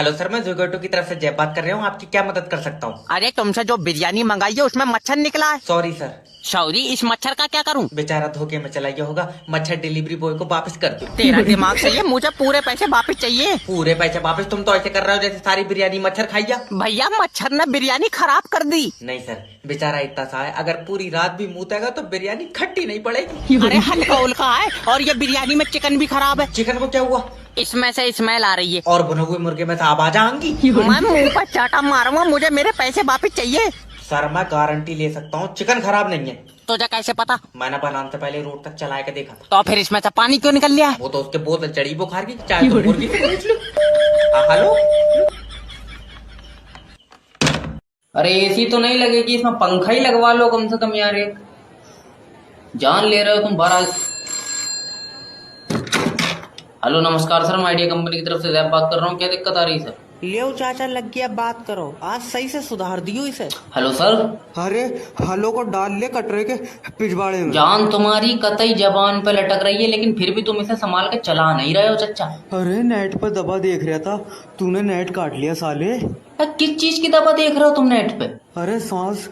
Hello sir, मैं जोगेटो की तरफ से जय बात कर रहा हूँ। आपकी क्या मदद कर सकता हूँ? अरे तुमसे जो बिरयानी मंगाई है उसमें मच्छर निकला है। Sorry sir. सॉरी, इस मच्छर का क्या करूं? बेचारा धोखे में चला गया होगा। मच्छर डिलीवरी बॉय को वापस कर दो। तेरा दिमाग सही है, मुझे पूरे पैसे वापस चाहिए। पूरे पैसे वापस? तुम तो ऐसे कर रहे हो जैसे सारी बिरयानी मच्छर खाई जा। भैया मच्छर ने बिरयानी खराब कर दी। नहीं सर, बेचारा इतना सा है, अगर पूरी रात भी मुतेगा तो बिरयानी खट्टी नहीं पड़ेगी। अरे हल्का उल्का है, और ये बिरयानी में चिकन भी खराब है। चिकन को क्या हुआ? इसमें से स्मेल आ रही है। और भुने हुए मुर्गे में तो आवाज आएंगी। मैं मुंह पर चाटा मारूंगा, मुझे मेरे पैसे वापस चाहिए। सर मैं गारंटी ले सकता हूँ, चिकन खराब नहीं है। तुझे कैसे पता? मैंने बनाने से पहले रोड तक चला के देखा था। तो फिर इसमें से पानी क्यों निकल लिया है? वो तो उसके बोतल चढ़ी बुखार की, चाहे तो मुर्गी से पूछ लो। हेलो, अरे एसी तो नहीं लगेगी इसमें, पंखा ही लगवा लो कम से कम यार। एक जान ले रहे हो तुम बाहर। हेलो नमस्कार सर, मैं आइडिया कंपनी की तरफ से जैब बात कर रहा हूँ। क्या दिक्कत आ रही है सर? लियो चाचा लग गया, बात करो, आज सही से सुधार दियो इसे। Hello sir. अरे हलो को डाल ले कटरे के पिछवाड़े में। जान तुम्हारी कतई जबान पे लटक रही है, लेकिन फिर भी तुम इसे संभाल के चला नहीं रहे हो चच्चा। अरे नेट पर दबा देख रहा था, तूने नेट काट लिया साले। किस चीज की दवा देख रहे हो तुम नेट पे? अरे सांस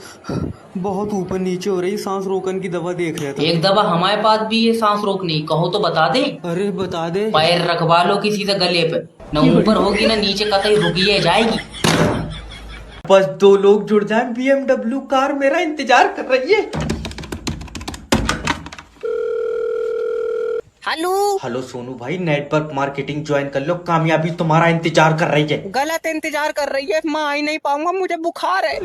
बहुत ऊपर नीचे हो रही, सांस रोकन की दवा देख रहा था। एक दवा हमारे पास भी है सांस रोकनी, कहो तो बता दे। अरे बता दे। पैर रखवा लो किसी से गले पे, न ऊपर होगी न नीचे, कतई रुकी जाएगी। बस 2 लोग जुड़ जाएं, BMW कार मेरा इंतजार कर रही है। हेलो हेलो सोनू भाई, नेटवर्क मार्केटिंग ज्वाइन कर लो, कामयाबी तुम्हारा इंतजार कर रही है। गलत इंतजार कर रही है, मैं आ ही नहीं पाऊंगा, मुझे बुखार है।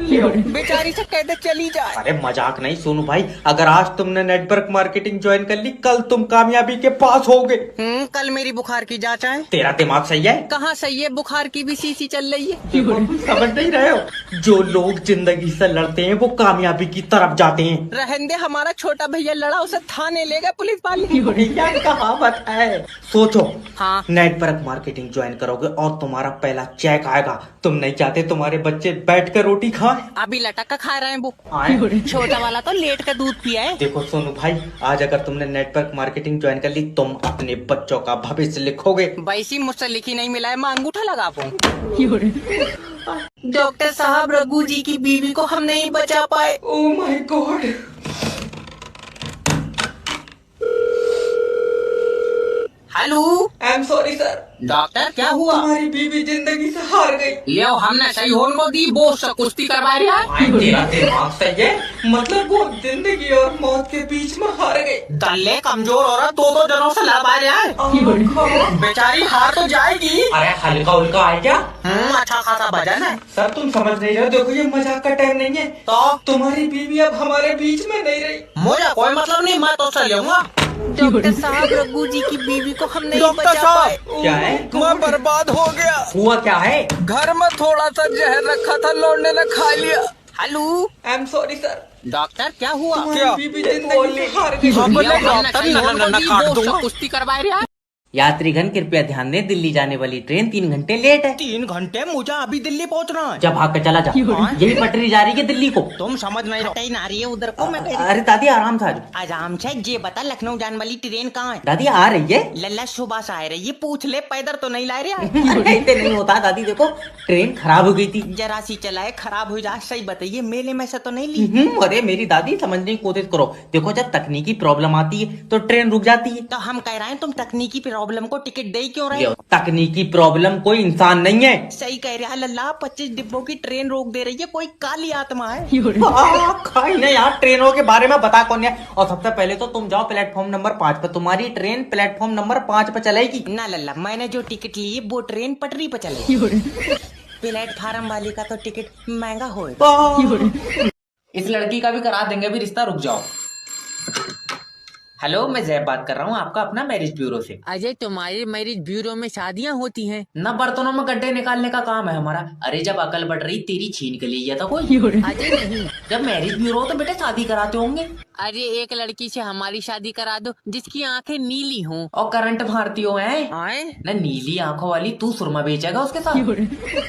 बेचारी से कह दे चली जाए। अरे मजाक नहीं सोनू भाई, अगर आज तुमने नेटवर्क मार्केटिंग ज्वाइन कर ली, कल तुम कामयाबी के पास होगे। कल मेरी बुखार की जांच है। तेरा दिमाग सही है? कहाँ सही है, बुखार की भी सीसी चल रही है। समझ नहीं रहे हो? जो लोग जिंदगी से लड़ते हैं वो कामयाबी की तरफ जाते हैं। रहने दे, हमारा छोटा भैया लड़ा, उसे थाने ले गए पुलिस वाले। क्या कहावत है। सोचो, हाँ। नेटवर्क मार्केटिंग ज्वाइन करोगे और तुम्हारा पहला चेक आएगा। तुम नहीं चाहते तुम्हारे बच्चे बैठ कर रोटी खाएं? अभी लटक कर खा रहे हैं वो। छोटा वाला तो लेट कर दूध पिया है। देखो सोनू भाई, आज अगर तुमने नेटवर्क मार्केटिंग ज्वाइन कर ली, तुम अपने बच्चों का भविष्य लिखोगे। वैसी मुझसे लिखी नहीं मिला है, मैं अंगूठा लगा पाऊँ। डॉक्टर साहब, रघु जी की बीवी को हम नहीं बचा पाए। Oh my God. Hello, I am sorry sir. Doctor क्या हुआ? तुम्हारी बीवी जिंदगी से हार गई। ले हमने सही होने को दी, वो उससे कुश्ती करवा रहा है। तेरा दिमाग सही है? मतलब वो जिंदगी और मौत के बीच में हार गई। दल्ले कमजोर हो रहा, 2-2 जनों से लड़वा रहा है। बेचारी हार तो जाएगी। अरे हल्का उल्का है क्या? अच्छा खासा वजन है। सर तुम समझ नहीं रहे हो, देखो ये मजाक का टाइम नहीं है। तो तुम्हारी बीवी अब हमारे बीच में नहीं रही। मुझे कोई मतलब नहीं, मैं तो से लूंगा। डॉक्टर साहब, रघु जी की बीवी को हम नहीं बचा पाए। क्या है? मैं बर्बाद हो गया। हुआ क्या है? घर में थोड़ा सा जहर रखा था, लौंडे ने खा लिया। Hello, I am sorry sir. Doctor क्या हुआ? तुम्हारी बीवी जिंदगी से हार गई। कुश्ती करवा रहा है। यात्रीगण कृपया ध्यान दें, दिल्ली जाने वाली ट्रेन 3 घंटे लेट है। 3 घंटे? मुझे अभी दिल्ली पहुंचना है। जब भाग कर चला जा, यही पटरी जा रही है दिल्ली को। तुम समझ नहीं रहे ना रही है उधर को। मैं अरे दादी आराम से आ जाओ। आराम से ये बता, लखनऊ जाने वाली ट्रेन कहाँ है? दादी आ रही है। लल्ला सुबह से आ रही है, पूछ ले, पैदल तो नहीं ला रहा है। ऐसे नहीं होता दादी, देखो ट्रेन खराब हो गई थी। जरा सी चलाए, खराब हो जाए। सही बताइए, मेले में से तो नहीं ली? अरे मेरी दादी समझने की कोशिश करो। देखो जब तकनीकी प्रॉब्लम आती है तो ट्रेन रुक जाती है। तो हम कह रहे हैं, तुम तकनीकी प्रॉब्लम को टिकट दे क्यों रहे? तकनीकी प्रॉब्लम कोई इंसान नहीं है। सही कह रहा है लल्ला, 25 डिब्बों की ट्रेन रोक दे रही है, कोई काली आत्मा है। खाई ना यार, ट्रेनों के बारे में बता कौन है। और सबसे पहले तो तुम जाओ प्लेटफॉर्म नंबर 5 पे, तुम्हारी ट्रेन प्लेटफॉर्म नंबर 5 पे चलेगी। ना लल्ला, मैंने जो टिकट ली है वो ट्रेन पटरी पे चलेगी। प्लेटफार्म वाली का तो टिकट महंगा होगा। इस लड़की का भी करा देंगे, भी रिश्ता, रुक जाओ। हेलो, मैं जैब बात कर रहा हूँ, आपका अपना मैरिज ब्यूरो से। अजय, तुम्हारे मैरिज ब्यूरो में शादियाँ होती हैं? न बर्तनों में गड्ढे निकालने का काम है हमारा। अरे जब अकल बढ़ रही तेरी छीन के लिए था कोई? अजय नहीं। जब मैरिज ब्यूरो हो तो बेटे शादी कराते होंगे। अरे एक लड़की से हमारी शादी करा दो जिसकी आंखें नीली हों और करंट मारती हो हैं। आए न नीली आंखों वाली तू सुरमा बेचेगा उसके साथ।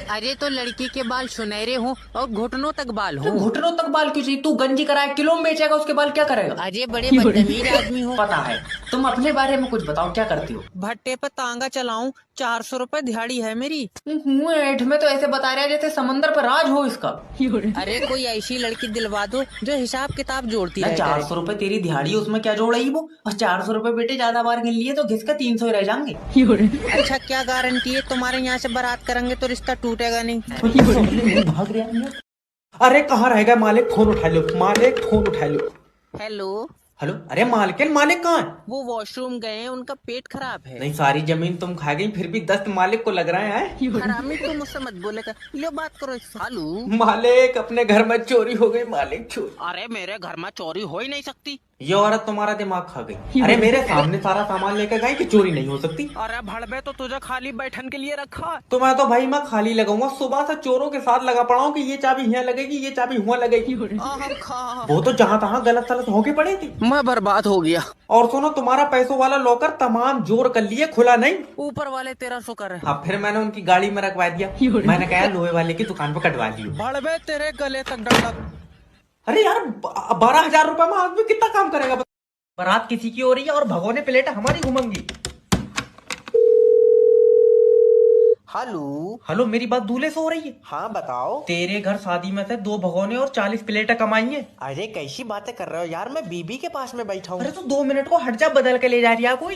अरे तो लड़की के बाल सुनहरे हों और घुटनों तक बाल तो हों। घुटनों तक बाल क्यों चाहिए? तू गंजी कराए किलो में बेचेगा, उसके बाल क्या करेगा? अरे बड़े बदतमीज आदमी हो। पता है। तुम अपने बारे में कुछ बताओ, क्या करती हो? भट्टे पर तांगा चलाऊं, 400 रुपए दिहाड़ी है मेरी। हूँ ऐठ में तो ऐसे बता रहा है जैसे समंदर पर राज हो इसका। अरे कोई ऐसी लड़की दिलवा दो जो हिसाब किताब जोड़ती है। 400 रुपए तेरी दिहाड़ी, उसमें क्या जोड़ रही वो? और 400 रुपए बेटे ज्यादा बार गिन लिए तो घिसका 300 ही रह जाएंगे। अच्छा क्या गारंटी है तुम्हारे यहाँ से बारात करेंगे तो रिश्ता टूटेगा नहीं? भाग रहा है। अरे कहाँ रह गए मालिक, फोन उठा लो मालिक, फोन उठा लो। हेलो। हेलो, अरे मालिक मालिक कहाँ है? वो वॉशरूम गए हैं, उनका पेट खराब है। नहीं, सारी जमीन तुम खा गई फिर भी दस्त मालिक को लग रहे हैं। हरामी तुम मुझसे मत बोलेगा, लो बात करो इससे। हेलो मालिक अपने घर में चोरी हो गई मालिक, चोरी। अरे मेरे घर में चोरी हो ही नहीं सकती। ये औरत तुम्हारा दिमाग खा गई। अरे मेरे सामने सारा सामान लेकर गई कि चोरी नहीं हो सकती। अरे भड़बे तो तुझे खाली बैठन के लिए रखा। तो मैं तो भाई मैं खाली लगाऊंगा, सुबह से चोरों के साथ लगा पड़ा हूँ कि ये चाबी यहाँ लगेगी, ये चाबी वहाँ लगेगी। वो तो जहाँ तहाँ गलत सलत होके पड़ी थी। मैं बर्बाद हो गया। और सुनो, तुम्हारा पैसों वाला लॉकर तमाम जोर कर लिए, खुला नहीं। ऊपर वाले तेरा शुक्र है। हाँ, फिर मैंने उनकी गाड़ी में रखवा दिया। मैंने कहा लोहे वाले की दुकान पे कटवा लियो। भड़बे तेरे गले तक डंडा। अरे यार, 12,000 रुपए में आदमी कितना काम करेगा? बारात किसी की हो रही है और भगोने प्लेट हमारी घूमेंगी। हेलो। हेलो, मेरी बात दूल्हे से हो रही है? हाँ बताओ। तेरे घर शादी में से 2 भगोने और 40 प्लेटें कमाई है। अरे कैसी बातें कर रहे हो यार, मैं बीबी के पास में बैठा हूँ। अरे तो 2 मिनट को हट जा, बदल के ले जा रही है कोई।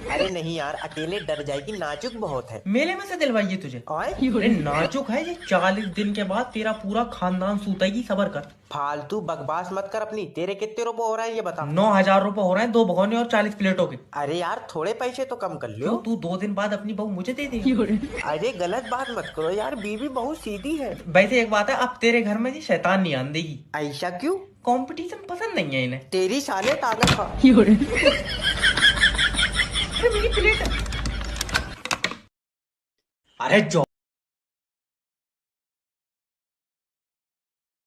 अरे नहीं यार, अकेले डर जाएगी, नाजुक बहुत है। मेले में से दिलवाइए तुझे। अरे नाजुक है ये, 40 दिन के बाद तेरा पूरा खानदान सूतेगी, सबर कर। फालतू बकवास मत कर अपनी। तेरे कितने रुपए हो रहे हैं ये बता। 9,000 रुपए हो रहे हैं 2 भगोने और 40 प्लेटों के। अरे यार थोड़े पैसे तो कम कर लो। तू 2 दिन बाद अपनी बहू मुझे दे देगी। अरे गलत बात मत करो यार, बीबी बहुत सीधी है। वैसे एक बात है, अब तेरे घर में जी शैतान नहीं आन देगी। ऐसा क्यों? कंपटीशन पसंद नहीं है इन्हें। तेरी साले ताकत खा। अरे मेरी प्लेट। अरे जो